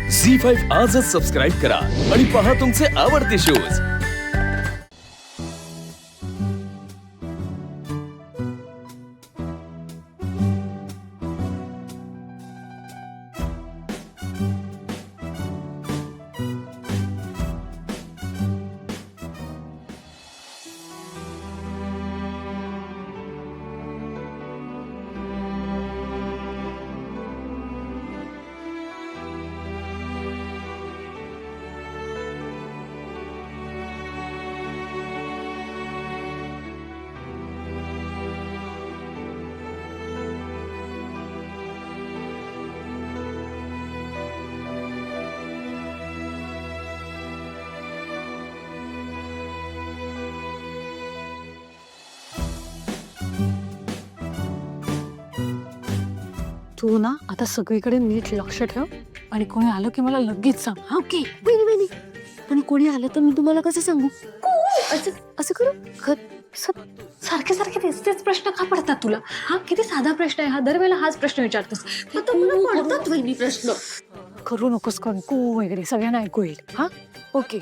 झी5 आजच सबस्क्राईब करा आणि पहा तुमचे आवडते शोज। तू ना आता सगळीकडे नीट लक्ष ठेव आणि कोणी आलं की मला लगेच सांग। हा ओके? वहिनी पण कोणी आलं तर मी तुम्हाला कसं सांगू? असं असं करू सारखे सारखे तेच प्रश्न का पडतात तुला? हा किती साधा प्रश्न आहे हा, दरवेळेला हाच प्रश्न विचारतोस। आता मला पडतात वहिनी प्रश्न. करू नकोस कू वगैरे, सगळ्यांना ऐकू येईल। हा ओके?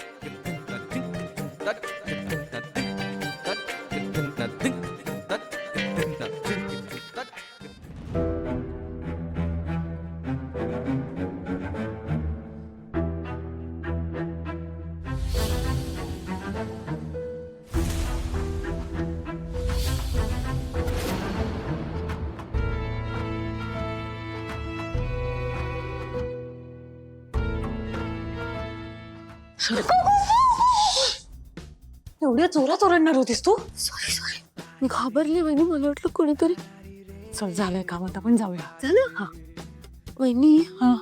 एवढ्या जोरात ओरडणार होतीस तू? सॉरी मी घाबरली वहिनी, मला वाटलं कोणीतरी. चल झालंय काम, आता पण जाऊया। झालं? हा वहिनी हा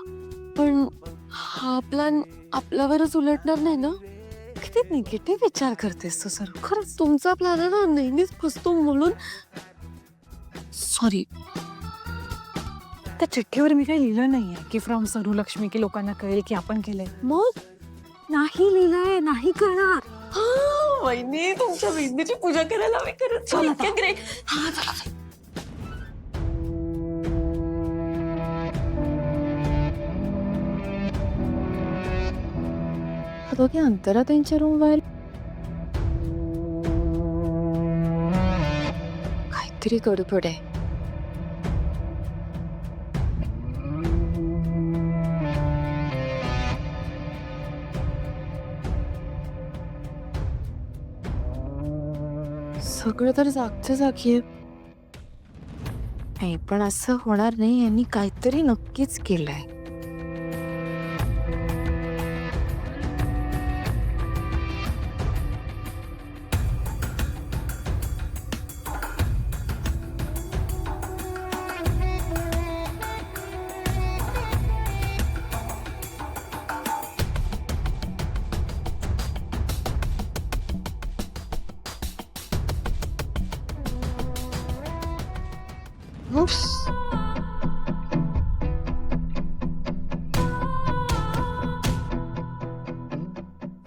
पण हा प्लॅन आपल्यावरच उलटणार नाही ना? किती निगेटिव्ह विचार करतेस तू सर। खरंच तुमचा प्लॅन आहे ना, नेहमीच फसतो म्हणून सॉरी. त्या चिठ्ठीवर मी काही लिहिलं नाहीये की फ्रॉम सरू लक्ष्मी, की लोकांना कळेल की आपण केलंय। मग नाही लिहिलंय, नाही करणार। वहिनी तुमच्या विद्येची पूजा करायला मी करत. चल आता. ग्रेट. हा चला. दोघे अंतरा त्यांच्या रूम वर काहीतरी गडबड आहे. सगळं तर जागच्या जागी आहे. नाही पण असं होणार नाही, यांनी काहीतरी नक्कीच केलंय.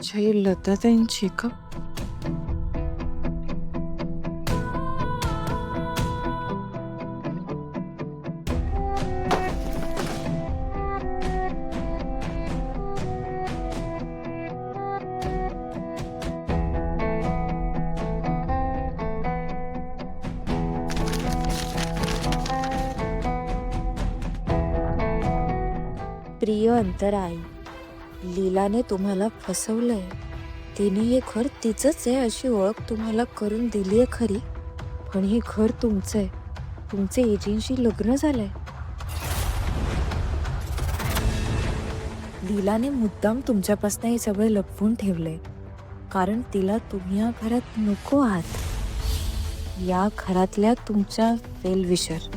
जय लता त्यांची का? प्रिय अंतराई, लीलाने तुम्हाला फसवलंय. तिने हे घर तिचंच आहे अशी ओळख तुम्हाला करून दिलीये खरी, पण हे घर तुमचं आहे. तुमचे एजंटशी लग्न झालंय. लीलाने मुद्दाम तुमच्यापासून हे सगळं लपवून ठेवलंय, कारण तिला तुम्ही या घरात नको आहात. या घरातल्या तुमच्या वेलविशर.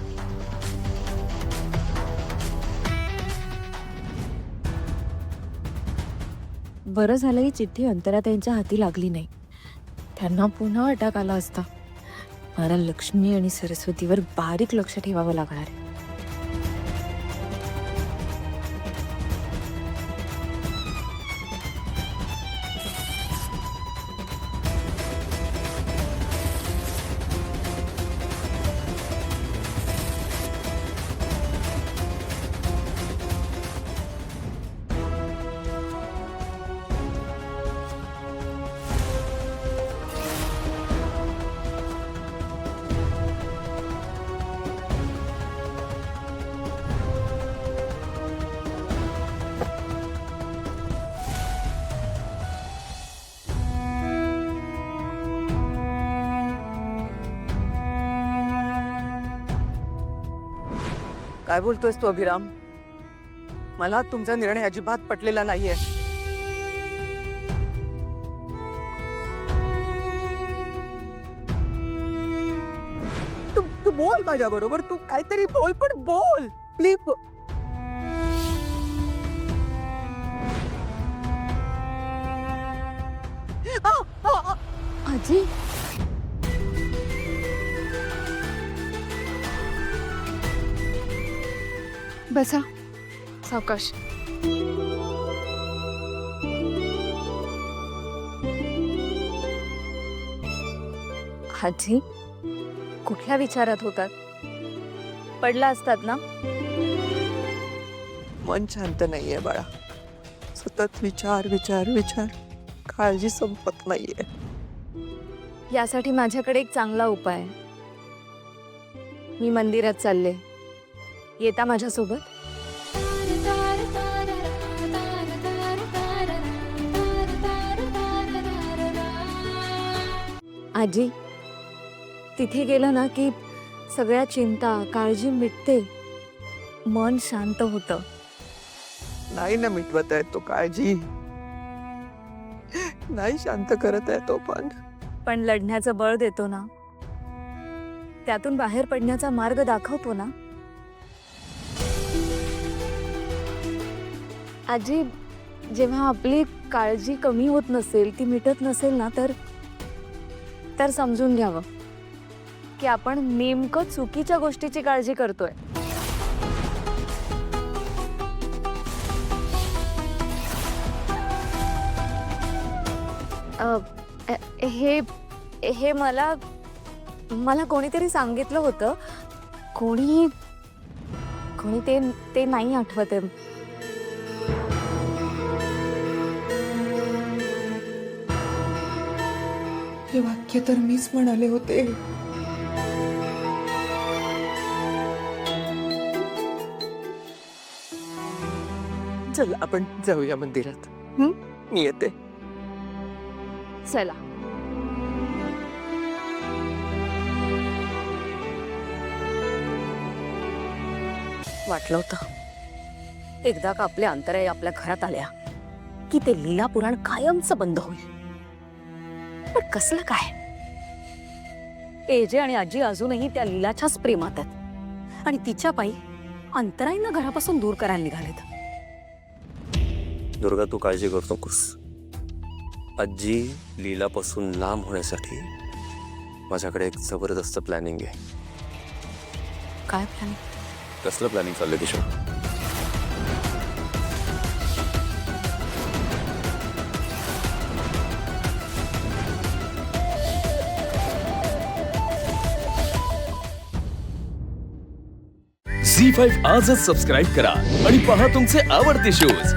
बरं झालं ही चिठ्ठी अंतरा त्यांच्या हाती लागली नाही. त्यांना पुन्हा अटॅक आला असता. मला लक्ष्मी आणि सरस्वतीवर बारीक लक्ष ठेवावं लागणार आहे. काय बोलतोयस तू अभिराम? मला तुमचा निर्णय अजिबात पटलेला नाहीये. तू तू बोल माझ्या बरोबर, तू काहीतरी बोल, पण बोल प्लीज. आजी बसा सावकाश. आजी कुठल्या विचारात होतात? पडला असतात ना? मन शांत नाहीये बाळा. सतत विचार विचार विचार, काळजी संपत नाहीये. यासाठी माझ्याकडे एक चांगला उपाय आहे. मी मंदिरात चालले, येता माझ्यासोबत? आजी तिथे गेलं ना की सगळ्या चिंता काळजी मिटते, मन शांत होतं. नाही ना मिटवत आहे तो काळजी, नाही शांत करत आहे तो. पण लढण्याचं बळ देतो ना, त्यातून बाहेर पडण्याचा मार्ग दाखवतो ना. आजी जेव्हा आपली काळजी कमी होत नसेल, ती मिटत नसेल ना, तर समजून घ्यावं की आपण नेमकं चुकीच्या गोष्टीची काळजी करतोय. हे मला कोणीतरी सांगितलं होतं. कोणी ते नाही आठवत आहे. हे वाक्य तर मीच म्हणाले होते. चल आपण जाऊया मंदिरात. मी येते. चला. वाटलं होतं एकदा का आपल्या अंतराई आपल्या घरात आल्या की ते लीला पुराण कायमचं बंद होईल. पण कसलं काय, एजे आणि आजी अजूनही त्या लीलाच्याच प्रेमात आहेत आणि तिच्या पायी अंतराईंना घरापासून दूर करायला निघालेत. दुर्गा, तू काळजी करू नकोस. आजी लीलापासून लांब होण्यासाठी माझ्याकडे एक जबरदस्त प्लॅनिंग आहे. काय प्लॅन? कसलं प्लॅनिंग चाललंय किशोर? झी5 आजच सबस्क्राईब करा आणि पहा तुमचे आवडते शोज